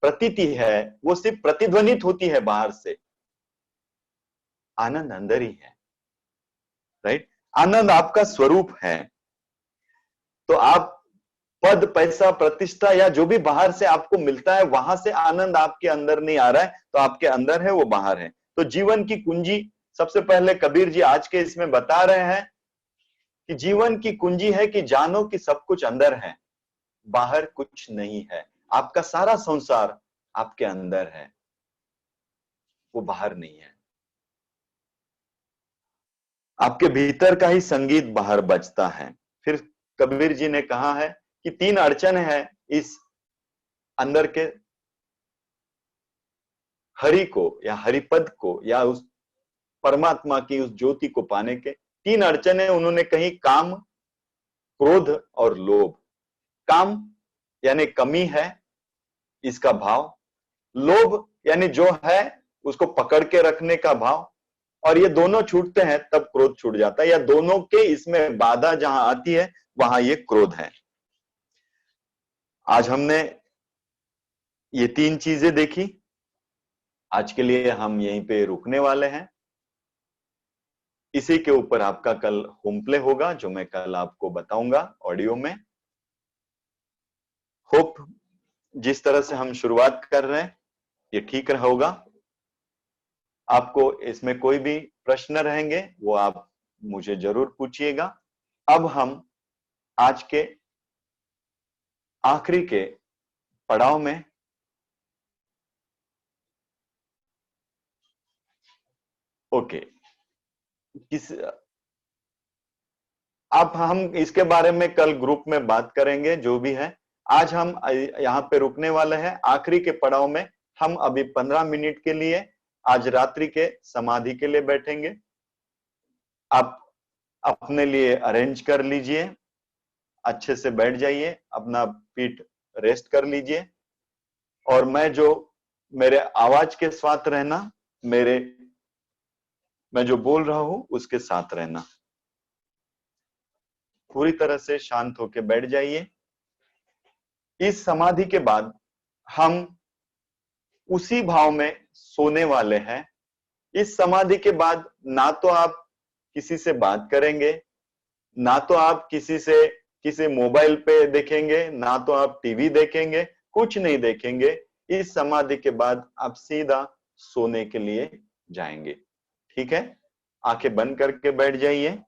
प्रतीति है वो सिर्फ प्रतिध्वनित होती है बाहर से। आनंद अंदर ही है, राइट। आनंद आपका स्वरूप है। तो आप पद, पैसा, प्रतिष्ठा या जो भी बाहर से आपको मिलता है, वहां से आनंद आपके अंदर नहीं आ रहा है, तो आपके अंदर है वो बाहर है। तो जीवन की कुंजी, सबसे पहले कबीर जी आज के इसमें बता रहे हैं कि जीवन की कुंजी है कि जानो कि सब कुछ अंदर है, बाहर कुछ नहीं है। आपका सारा संसार आपके अंदर है, वो बाहर नहीं है। आपके भीतर का ही संगीत बाहर बजता है। फिर कबीर जी ने कहा है कि 3 अड़चन है इस अंदर के हरि को या हरिपद को या उस परमात्मा की उस ज्योति को पाने के 3 अड़चने उन्होंने कही, काम, क्रोध और लोभ। काम यानी कमी है, इसका भाव। लोभ यानी जो है उसको पकड़ के रखने का भाव। और ये दोनों छूटते हैं तब क्रोध छूट जाता है, या दोनों के इसमें बाधा जहां आती है वहां ये क्रोध है। आज हमने ये तीन चीजें देखी। आज के लिए हम यहीं पे रुकने वाले हैं। इसी के ऊपर आपका कल होम प्ले होगा, जो मैं कल आपको बताऊंगा ऑडियो में। होप जिस तरह से हम शुरुआत कर रहे हैं ये ठीक होगा। आपको इसमें कोई भी प्रश्न रहेंगे वो आप मुझे जरूर पूछिएगा। अब हम आज के आखिरी के पड़ाव में ओके अब हम इसके बारे में कल ग्रुप में बात करेंगे जो भी है। आज हम यहाँ पे रुकने वाले हैं आखिरी के पड़ाव में। हम अभी 15 मिनट के लिए आज रात्रि के समाधि के लिए बैठेंगे। आप अपने लिए अरेंज कर लीजिए, अच्छे से बैठ जाइए, अपना पीठ रेस्ट कर लीजिए, और मैं जो मेरे आवाज के साथ रहना, मैं जो बोल रहा हूं उसके साथ रहना। पूरी तरह से शांत होकर बैठ जाइए। इस समाधि के बाद हम उसी भाव में सोने वाले हैं। इस समाधि के बाद ना तो आप किसी से बात करेंगे, ना तो आप किसी मोबाइल पे देखेंगे, ना तो आप टीवी देखेंगे, कुछ नहीं देखेंगे। इस समाधि के बाद आप सीधा सोने के लिए जाएंगे। ठीक है, आंखें बंद करके बैठ जाइए।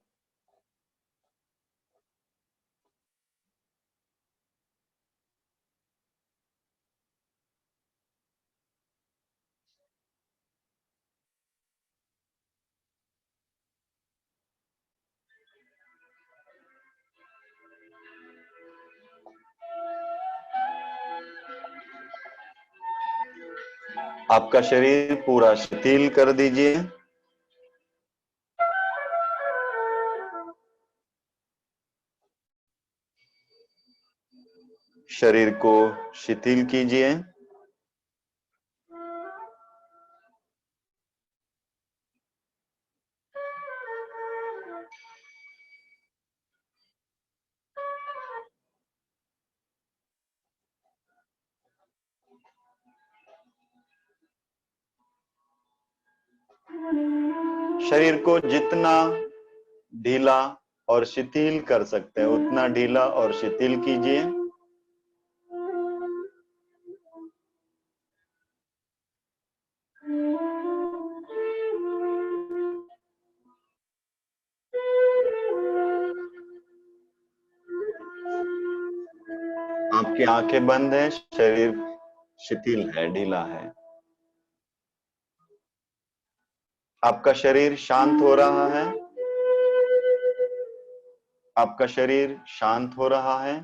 आपका शरीर पूरा शिथिल कर दीजिए। शरीर को शिथिल कीजिए। शरीर को जितना ढीला और शिथिल कर सकते हैं उतना ढीला और शिथिल कीजिए। आपकी आंखें बंद है, शरीर शिथिल है, ढीला है। आपका शरीर शांत हो रहा है। आपका शरीर शांत हो रहा है।